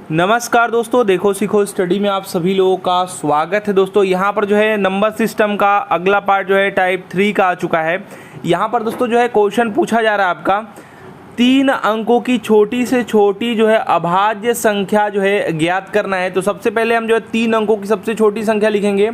नमस्कार दोस्तों, देखो सीखो स्टडी में आप सभी लोगों का स्वागत है। दोस्तों यहाँ पर जो है नंबर सिस्टम का अगला पार्ट जो है टाइप 3 का आ चुका है। यहाँ पर दोस्तों जो है क्वेश्चन पूछा जा रहा है आपका 3 अंकों की छोटी से छोटी जो है अभाज्य संख्या जो है ज्ञात करना है। तो सबसे पहले हम जो है 3 अंकों की सबसे छोटी संख्या लिखेंगे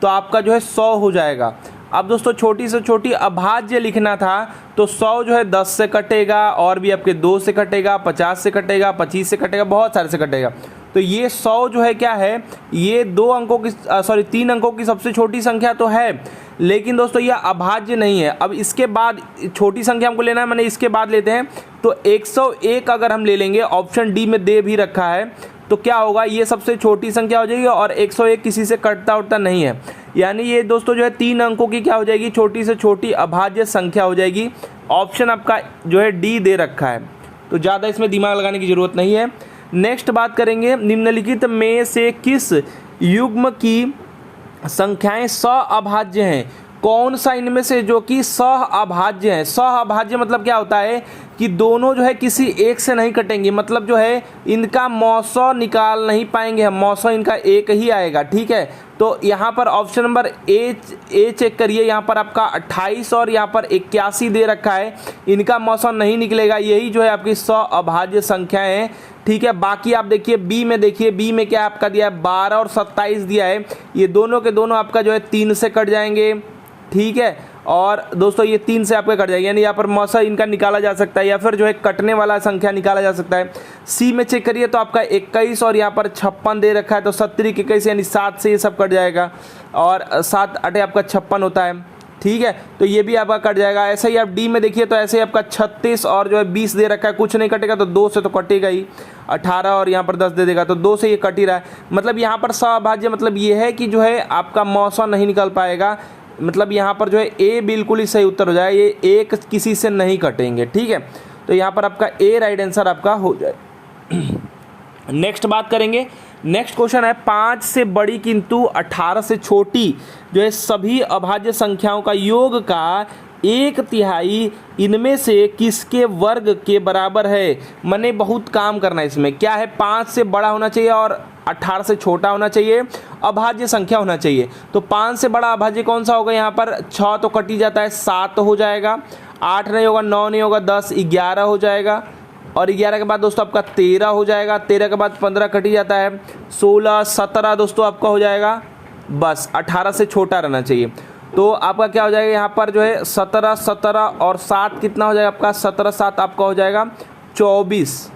तो आपका जो है 100 हो जाएगा। अब दोस्तों छोटी से छोटी अभाज्य लिखना था तो 100 जो है 10 से कटेगा, और भी आपके 2 से कटेगा, 50 से कटेगा, 25 से कटेगा, बहुत सारे से कटेगा। तो ये 100 जो है क्या है, ये 3 अंकों की सबसे छोटी संख्या तो है, लेकिन दोस्तों ये अभाज्य नहीं है। अब इसके बाद छोटी संख्या हमको लेना है, मैंने इसके बाद लेते हैं तो 101 अगर हम ले लेंगे, ऑप्शन डी में दे भी रखा है, तो क्या होगा, ये सबसे छोटी संख्या हो जाएगी और 101 किसी से कटता उठता नहीं है। यानी ये दोस्तों जो है 3 अंकों की क्या हो जाएगी, छोटी से छोटी अभाज्य संख्या हो जाएगी। ऑप्शन आपका जो है डी दे रखा है, तो ज़्यादा इसमें दिमाग लगाने की ज़रूरत नहीं है। नेक्स्ट बात करेंगे, निम्नलिखित में से किस युग्म की संख्याएं सअभाज्य हैं। कौन सा इनमें से जो कि सअभाज्य है। सअभाज्य मतलब क्या होता है कि दोनों जो है किसी एक से नहीं कटेंगे, मतलब जो है इनका मौसौ निकाल नहीं पाएंगे हम, मौसौ इनका एक ही आएगा। ठीक है, तो यहाँ पर ऑप्शन नंबर ए चेक करिए, यहाँ पर आपका 28 और यहाँ पर 81 दे रखा है, इनका मौसौ नहीं निकलेगा। यही जो है आपकी सअभाज्य संख्याएं हैं। ठीक है, बाकी आप देखिए बी में, देखिए बी में क्या आपका दिया है, 12 और 27 दिया है, ये दोनों के दोनों आपका जो है 3 से कट जाएंगे। ठीक है, और दोस्तों ये 3 से आपके कट जाएंगे, यानी यहाँ पर मौसा इनका निकाला जा सकता है, या फिर जो है कटने वाला संख्या निकाला जा सकता है। सी में चेक करिए तो आपका 21 और यहाँ पर 56 दे रखा है, तो 70 21 यानी 7 से ये सब कट जाएगा, और 7 8 आपका 56 होता है। ठीक है, तो ये भी आपका कट जाएगा। ऐसे ही आप डी में देखिए तो ऐसे ही आपका 36 और जो है 20 दे रखा है, कुछ नहीं कटेगा, तो 2 से तो कटेगा ही, 18 और यहाँ पर 10 दे देगा, तो 2 से ये कट ही रहा है। मतलब यहाँ पर सअभाज्य मतलब ये है कि जो है आपका मौसौ नहीं निकल पाएगा, मतलब यहाँ पर जो है ए बिल्कुल ही सही उत्तर हो जाएगा, ये एक किसी से नहीं कटेंगे। ठीक है, तो यहाँ पर आपका ए राइट आंसर आपका हो जाए। नेक्स्ट बात करेंगे, नेक्स्ट क्वेश्चन है 5 से बड़ी किंतु 18 से छोटी जो है सभी अभाज्य संख्याओं का योग का 1/3 इनमें से किसके वर्ग के बराबर है। मैंने बहुत काम करना है इसमें। क्या है, 5 से बड़ा होना चाहिए और 18 से छोटा होना चाहिए, अभाज्य संख्या होना चाहिए। तो 5 से बड़ा अभाज्य कौन सा होगा, यहाँ पर 6 तो कट ही जाता है, 7 हो जाएगा, 8 नहीं होगा, 9 नहीं होगा, 10 11 हो जाएगा, और 11 के बाद दोस्तों आपका 13 हो जाएगा, 13 के बाद 15 कट ही जाता है, 16 17 दोस्तों आपका हो जाएगा। बस 18 से छोटा रहना चाहिए। तो आपका क्या हो जाएगा, यहाँ पर जो है 17 17 और 7 कितना हो जाएगा आपका, 17 7 आपका हो जाएगा 24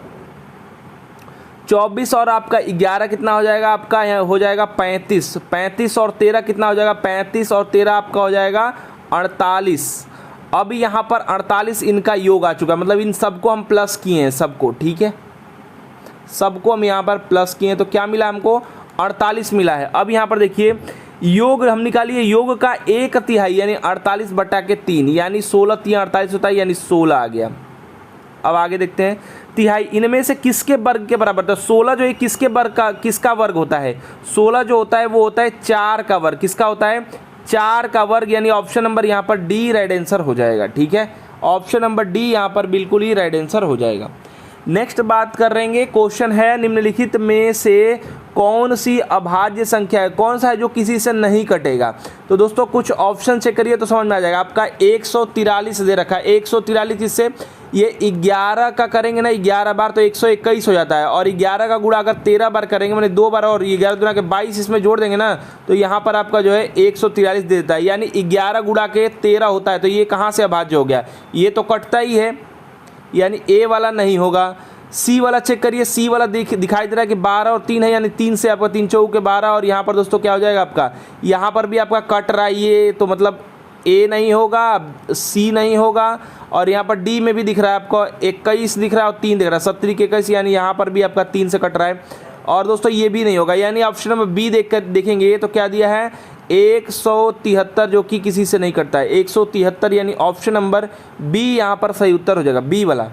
और आपका 11 कितना हो जाएगा आपका, यहाँ हो जाएगा 35 और 13 कितना हो जाएगा, 35 और 13 आपका हो जाएगा 48। अब यहाँ पर 48 इनका योग आ चुका है, मतलब इन सबको हम प्लस किए हैं सबको। ठीक है, सबको हम यहाँ पर प्लस किए हैं, तो क्या मिला हमको, 48 मिला है। अब यहाँ पर देखिए योग हम निकालिए, योग का 1/3 यानी 48/3 यानी 16 3 48 होता है, यानी 16 आ गया। अब आगे देखते हैं, तिहाई इनमें से किसके वर्ग के बराबर था। 16 जो है किसके वर्ग का, किसका वर्ग होता है, 16 जो होता है वो होता है 4 का वर्ग। किसका होता है, 4 का वर्ग, यानी ऑप्शन नंबर यहाँ पर डी राइट आंसर हो जाएगा। ठीक है, ऑप्शन नंबर डी यहाँ पर बिल्कुल ही राइट आंसर हो जाएगा। नेक्स्ट बात करेंगे, क्वेश्चन है निम्नलिखित में से कौन सी अभाज्य संख्या है, कौन सा है जो किसी से नहीं कटेगा। तो दोस्तों कुछ ऑप्शन चेक करिए तो समझ में आ जाएगा। आपका 143 दे रखा है, 143 किससे, ये 11 का करेंगे ना 11 बार तो 121 हो जाता है, और 11 का गुणा अगर 13 बार करेंगे, मैंने 2 बार, और 11 गुणा के 22 इसमें जोड़ देंगे ना, तो यहाँ पर आपका जो है 143 दे देता है, यानी 11 गुणा के 13 होता है। तो ये कहाँ से अभाज्य हो गया, ये तो कटता ही है, यानी ए वाला नहीं होगा। सी वाला चेक करिए, सी वाला दिखाई दे रहा है कि 12 और 3 है, यानी 3 से आपका 3 चौके 12, और यहाँ पर दोस्तों क्या हो जाएगा आपका, यहाँ पर भी आपका कट रहा है ये, तो मतलब ए नहीं होगा, सी नहीं होगा, और यहाँ पर डी में भी दिख रहा है आपको 21 दिख रहा है और 3 दिख रहा है, 70 के 21, यानी यहाँ पर भी आपका 3 से कट रहा है। और दोस्तों ये भी नहीं होगा, यानी ऑप्शन नंबर बी देखेंगे तो क्या दिया है, 173 जो कि किसी से नहीं कटता है, 173, यानी ऑप्शन नंबर बी यहाँ पर सही उत्तर हो जाएगा, बी वाला।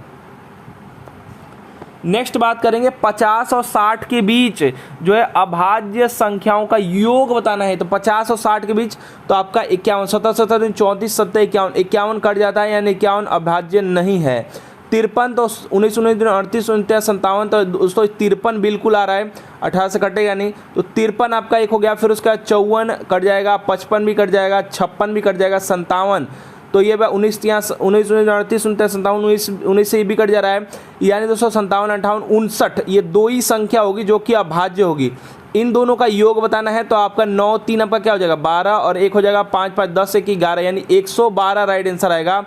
नेक्स्ट बात करेंगे 50 और 60 के बीच जो है अभाज्य संख्याओं का योग बताना है। तो 50 और 60 के बीच तो आपका 51 17 17 34 7 51 51 कट जाता है, यानी 51 अभाज्य नहीं है। 53 तो 19 38 29 57, तो दोस्तों 53 बिल्कुल आ रहा है, 18 से कटेगा नहीं, तो 53 आपका एक हो गया। फिर उसका 54 कट जाएगा, 55 भी कट जाएगा, 56 भी कट जाएगा, 57, तो ये 19 38 29 57 19 से ये भी कट जा रहा है, यानी दोस्तों 57 58 59, ये दो ही संख्या होगी जो कि अभाज्य होगी। इन दोनों का योग बताना है, तो आपका 9 3 आपका क्या हो जाएगा 12 और 1 हो जाएगा 5 5 10 1 11, यानी 112 राइट आंसर आएगा।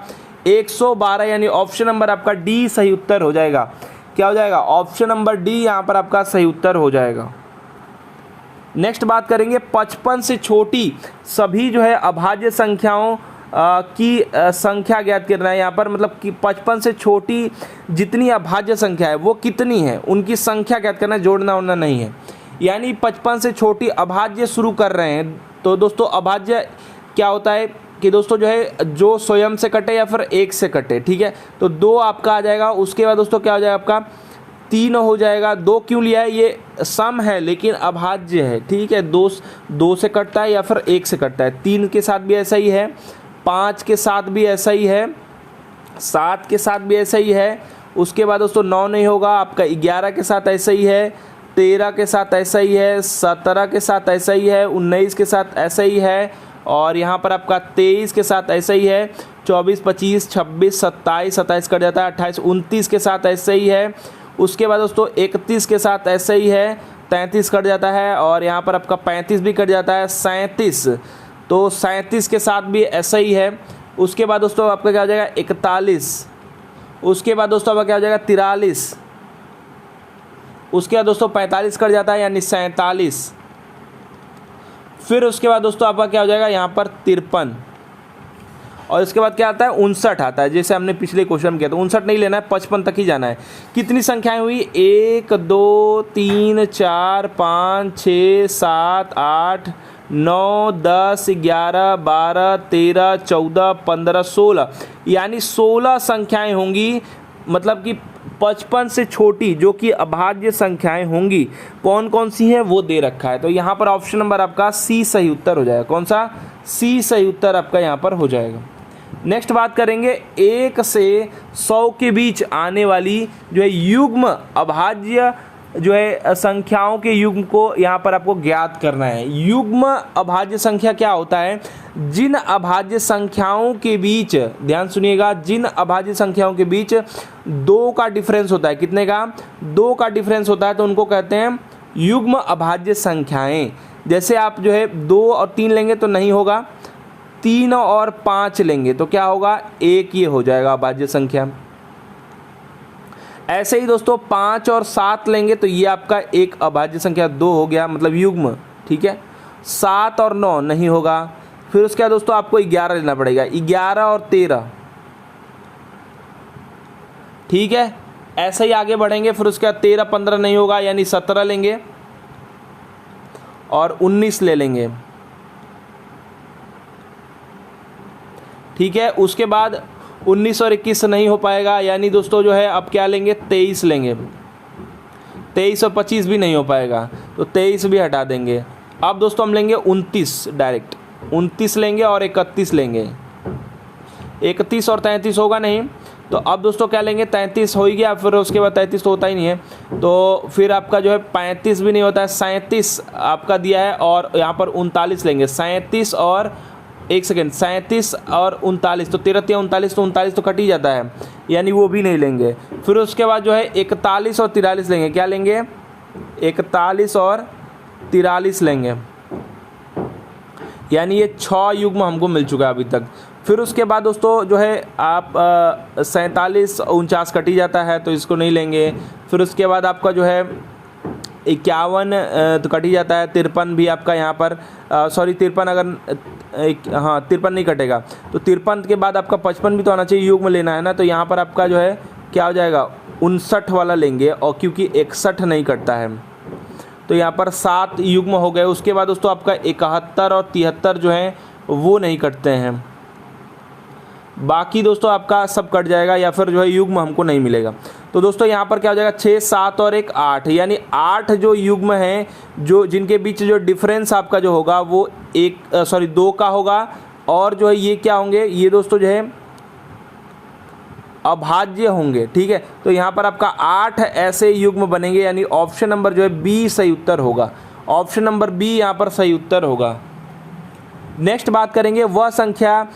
112 यानी ऑप्शन नंबर आपका डी सही उत्तर हो जाएगा। क्या हो जाएगा? ऑप्शन नंबर डी यहाँ पर आपका सही उत्तर हो जाएगा। नेक्स्ट बात करेंगे 55 से छोटी सभी जो है अभाज्य संख्याओं की संख्या ज्ञात करना है। यहाँ पर मतलब कि 55 से छोटी जितनी अभाज्य संख्या है वो कितनी है, उनकी संख्या ज्ञात करना है, जोड़ना होना नहीं है। यानी 55 से छोटी अभाज्य शुरू कर रहे हैं, तो दोस्तों अभाज्य क्या होता है कि दोस्तों जो है जो स्वयं से कटे या फिर 1 से कटे, ठीक है, तो 2 आपका आ जाएगा। उसके बाद दोस्तों क्या हो जाएगा आपका 3 हो जाएगा। 2 क्यों लिया है? ये सम है लेकिन अभाज्य है, ठीक है, 2 से कटता है या फिर 1 से कटता है। 3 के साथ भी ऐसा ही है, 5 के साथ भी ऐसा ही है, 7 के साथ भी ऐसा ही है। उसके बाद दोस्तों 9 नहीं होगा आपका, 11 के साथ ऐसा ही है, 13 के साथ ऐसा ही है, 17 के साथ ऐसा ही है, 19 के साथ ऐसा ही है, और यहाँ पर आपका 23 के साथ ऐसा ही है, 24 25 26 27 27 कट जाता है, 28 29 के साथ ऐसा ही है। उसके बाद दोस्तों 31 के साथ ऐसा ही है, 33 कट जाता है, और यहाँ पर आपका 35 भी कट जाता है, 37, तो 37 के साथ भी ऐसा ही है। उसके बाद दोस्तों आपका क्या हो जाएगा 41, उसके बाद दोस्तों आपका क्या हो जाएगा 43, उसके बाद दोस्तों 45 कट जाता है यानी 47, फिर उसके बाद दोस्तों आपका क्या हो जाएगा यहाँ पर 53, और इसके बाद क्या आता है 59 आता है, जैसे हमने पिछले क्वेश्चन में किया था। 59 नहीं लेना है, 55 तक ही जाना है। कितनी संख्याएं हुई? 1 2 3 4 5 6 7 8 9 10 11 12 13 14 15 16, यानी 16 संख्याएं होंगी। मतलब कि 55 से छोटी जो कि अभाज्य संख्याएं होंगी कौन कौन सी हैं वो दे रखा है। तो यहाँ पर ऑप्शन नंबर आपका सी सही उत्तर हो जाएगा। कौन सा? सी सही उत्तर आपका यहाँ पर हो जाएगा। नेक्स्ट बात करेंगे 1 से 100 के बीच आने वाली जो है युग्म अभाज्य जो है संख्याओं के युग्म को यहाँ पर आपको ज्ञात करना है। युग्म अभाज्य संख्या क्या होता है? जिन अभाज्य संख्याओं के बीच, ध्यान सुनिएगा, जिन अभाज्य संख्याओं के बीच 2 का डिफरेंस होता है। कितने का? 2 का डिफरेंस होता है, तो उनको कहते हैं युग्म अभाज्य संख्याएं। जैसे आप जो है 2 और 3 लेंगे तो नहीं होगा, 3 और 5 लेंगे तो क्या होगा? 1 ये हो जाएगा अभाज्य संख्या। ऐसे ही दोस्तों 5 और 7 लेंगे तो ये आपका एक अभाज्य संख्या 2 हो गया, मतलब युग्म, ठीक है। 7 और 9 नहीं होगा। फिर उसके बाद दोस्तों आपको 11 लेना पड़ेगा, 11 और 13, ठीक है। ऐसे ही आगे बढ़ेंगे, फिर उसके बाद 13 15 नहीं होगा, यानी 17 लेंगे और 19 ले लेंगे, ठीक है। उसके बाद 19 और 21 नहीं हो पाएगा, यानी दोस्तों जो है अब क्या लेंगे? 23 लेंगे। 23 और 25 भी नहीं हो पाएगा, तो 23 भी हटा देंगे। अब दोस्तों हम लेंगे 29, डायरेक्ट 29 लेंगे और 31 लेंगे। 31 और 33 होगा नहीं, तो अब दोस्तों क्या लेंगे? 33 हो ही गया, फिर उसके बाद 33 तो होता ही नहीं है, तो फिर आपका जो है 35 भी नहीं होता है, 37 आपका दिया है, और यहाँ पर 39 लेंगे। 37 और 37 और 39, तो 13 39, तो 39 तो कट ही जाता है, यानी वो भी नहीं लेंगे। फिर उसके बाद जो है 41 और 43 लेंगे। क्या लेंगे? 41 और 43 लेंगे, यानी ये 6 युग्म हमको मिल चुका है अभी तक। फिर उसके बाद दोस्तों जो है आप 47 49 कट ही जाता है, तो इसको नहीं लेंगे। फिर उसके बाद आपका जो है 51 तो कट ही जाता है, 53 भी आपका यहाँ पर सॉरी 53 अगर हाँ 53 नहीं कटेगा, तो 53 के बाद आपका 55 भी तो आना चाहिए, युग्म लेना है ना, तो यहाँ पर आपका जो है क्या हो जाएगा? 59 वाला लेंगे, और क्योंकि 61 नहीं कटता है तो यहाँ पर 7 युग्म हो गए। उसके बाद दोस्तों आपका 71 और 73 जो हैं वो नहीं कटते हैं, बाकी दोस्तों आपका सब कट जाएगा, या फिर जो है युग्म हमको नहीं मिलेगा। तो दोस्तों यहाँ पर क्या हो जाएगा? 6 7 और 1 8, यानी 8 जो युग्म हैं जो जिनके बीच जो डिफरेंस आपका जो होगा वो 2 का होगा, और जो है ये क्या होंगे? ये दोस्तों जो है अभाज्य होंगे। ठीक है, तो यहाँ पर आपका 8 ऐसे युग्म बनेंगे, यानी ऑप्शन नंबर जो है बी सही उत्तर होगा। ऑप्शन नंबर बी यहाँ पर सही उत्तर होगा। नेक्स्ट बात करेंगे, वह संख्या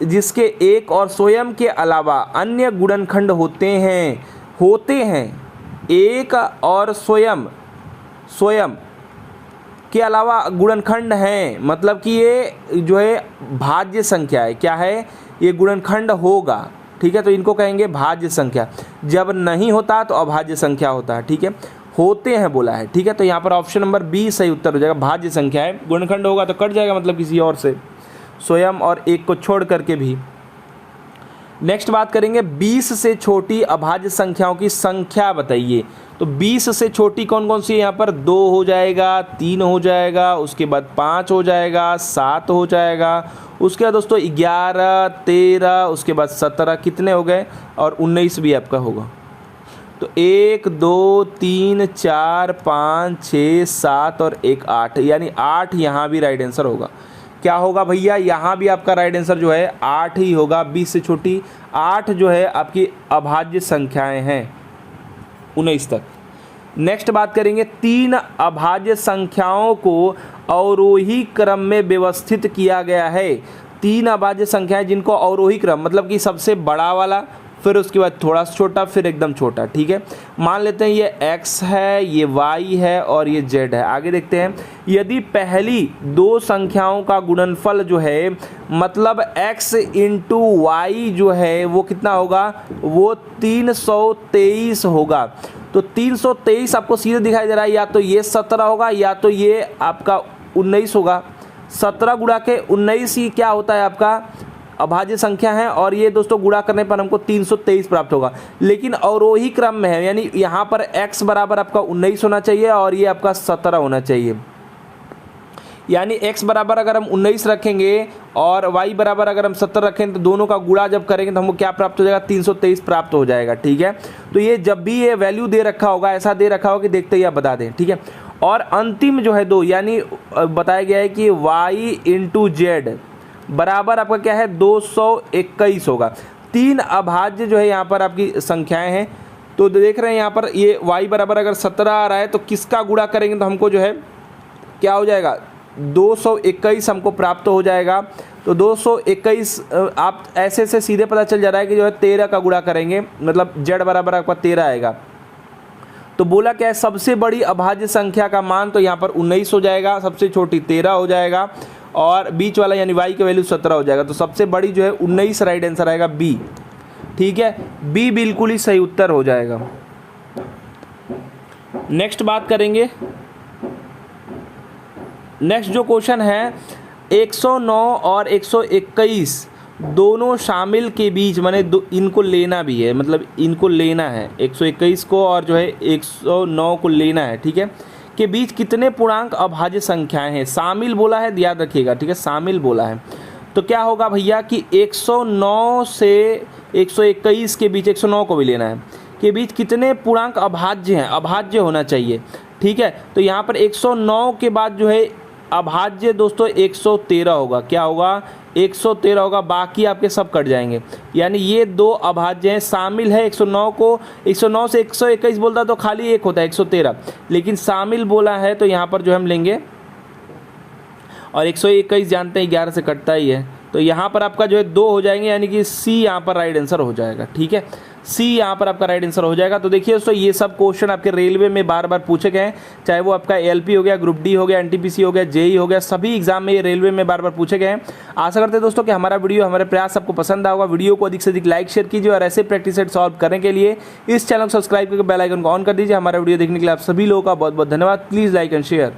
जिसके एक और स्वयं के अलावा अन्य गुणनखंड होते हैं। एक और स्वयं के अलावा गुणनखंड हैं, मतलब कि ये जो है भाज्य संख्या है। क्या है? ये गुणनखंड होगा। ठीक है, तो इनको कहेंगे भाज्य संख्या। जब नहीं होता तो अभाज्य संख्या होता है। ठीक है, होते हैं बोला है। ठीक है, तो यहाँ पर ऑप्शन नंबर बी सही उत्तर हो जाएगा। भाज्य संख्या है, गुणनखंड होगा तो कट जाएगा, मतलब किसी और से, स्वयं और एक को छोड़ करके भी। नेक्स्ट बात करेंगे, 20 से छोटी अभाज्य संख्याओं की संख्या बताइए। तो 20 से छोटी कौन कौन सी है? यहाँ पर 2 हो जाएगा, 3 हो जाएगा, उसके बाद 5 हो जाएगा, 7 हो जाएगा, उसके बाद दोस्तों 11, 13, उसके बाद 17, कितने हो गए? और 19 भी आपका होगा। तो 1, 2, 3, 4, 5, 6, 7 और 1 8, यानी 8 यहाँ भी राइट आंसर होगा। क्या होगा भैया? यहाँ भी आपका राइट आंसर जो है 8 ही होगा। 20 से छोटी 8 जो है आपकी अभाज्य संख्याएं हैं 19 तक। नेक्स्ट बात करेंगे, 3 अभाज्य संख्याओं को अवरोही क्रम में व्यवस्थित किया गया है। 3 अभाज्य संख्याएं जिनको अवरोही क्रम, मतलब कि सबसे बड़ा वाला, फिर उसके बाद थोड़ा सा छोटा, फिर एकदम छोटा। ठीक है, मान लेते हैं ये x है, ये y है और ये z है। आगे देखते हैं, यदि पहली 2 संख्याओं का गुणनफल जो है, मतलब x इंटू वाई जो है वो कितना होगा? वो 323 होगा। तो 323 आपको सीधे दिखाई दे रहा है, या तो ये 17 होगा या तो ये आपका 19 होगा। 17 गुणा के 19 ही क्या होता है? आपका अभाज्य संख्या है, और ये दोस्तों गुणा करने पर हमको 323 प्राप्त होगा। लेकिन अवरोही क्रम में है, यानी यहाँ पर x बराबर आपका 19 होना चाहिए और ये आपका 17 होना चाहिए। यानी x बराबर अगर हम 19 रखेंगे और y बराबर अगर हम 17 रखें, तो दोनों का गुणा जब करेंगे तो हमको क्या प्राप्त हो जाएगा? 323 प्राप्त हो जाएगा। ठीक है, तो ये जब भी ये वैल्यू दे रखा होगा, ऐसा दे रखा होगा कि देखते ही आप बता दें। ठीक है, और अंतिम जो है 2, यानी बताया गया है कि y इंटू जेड बराबर आपका क्या है? 221 होगा। 3 अभाज्य जो है यहाँ पर आपकी संख्याएं हैं। तो देख रहे हैं यहाँ पर ये y बराबर अगर 17 आ रहा है, तो किसका गुणा करेंगे तो हमको जो है क्या हो जाएगा? 221 हमको प्राप्त हो जाएगा। तो 221 आप ऐसे से सीधे पता चल जा रहा है कि जो है 13 का गुणा करेंगे, मतलब z बराबर आपका 13 आएगा। तो बोला क्या है? सबसे बड़ी अभाज्य संख्या का मान तो यहाँ पर 19 हो जाएगा, सबसे छोटी 13 हो जाएगा, और बीच वाला यानी y की वैल्यू 17 हो जाएगा। तो सबसे बड़ी जो है 19 राइट आंसर आएगा बी। ठीक है, बी बिल्कुल ही सही उत्तर हो जाएगा। नेक्स्ट बात करेंगे, नेक्स्ट जो क्वेश्चन है, 109 और 121 दोनों शामिल के बीच, माने इनको लेना भी है, मतलब इनको लेना है 121 को और जो है 109 को लेना है। ठीक है, के बीच कितने पूर्णांक अभाज्य संख्याएं हैं? शामिल बोला है, याद रखिएगा। ठीक है, शामिल बोला है तो क्या होगा भैया कि 109 से 121 के बीच, 109 को भी लेना है, के बीच कितने पूर्णांक अभाज्य हैं? अभाज्य होना चाहिए। ठीक है, तो यहाँ पर 109 के बाद जो है अभाज्य दोस्तों 113 होगा। क्या होगा? 113 होगा, बाकी आपके सब कट जाएंगे। यानी ये 2 अभाज्य हैं, शामिल है 109 को। 109 से 121 बोलता तो खाली एक होता है 113, लेकिन शामिल बोला है तो यहाँ पर जो हम लेंगे, और 121 जानते हैं 11 से कटता ही है, तो यहाँ पर आपका जो है 2 हो जाएंगे, यानी कि सी यहाँ पर राइट आंसर हो जाएगा। ठीक है, सी यहाँ पर आपका राइट आंसर हो जाएगा। तो देखिए दोस्तों, ये सब क्वेश्चन आपके रेलवे में बार बार पूछे गए हैं, चाहे वो आपका एलपी हो गया, ग्रुप डी हो गया, एनटीपीसी हो गया, जेई हो गया, सभी एग्जाम में ये रेलवे में बार बार पूछे गए हैं। आशा करते हैं दोस्तों कि हमारा वीडियो, हमारे प्रयास आपको पसंद आएगा। वीडियो को अधिक से अधिक लाइक शेयर कीजिए, और ऐसे प्रैक्टिस सेट सॉल्व करने के लिए इस चैनल को सब्सक्राइब करके बेल आइकन को ऑन कर दीजिए। हमारा वीडियो देखने के लिए आप सभी लोगों का बहुत बहुत धन्यवाद। Please like and share.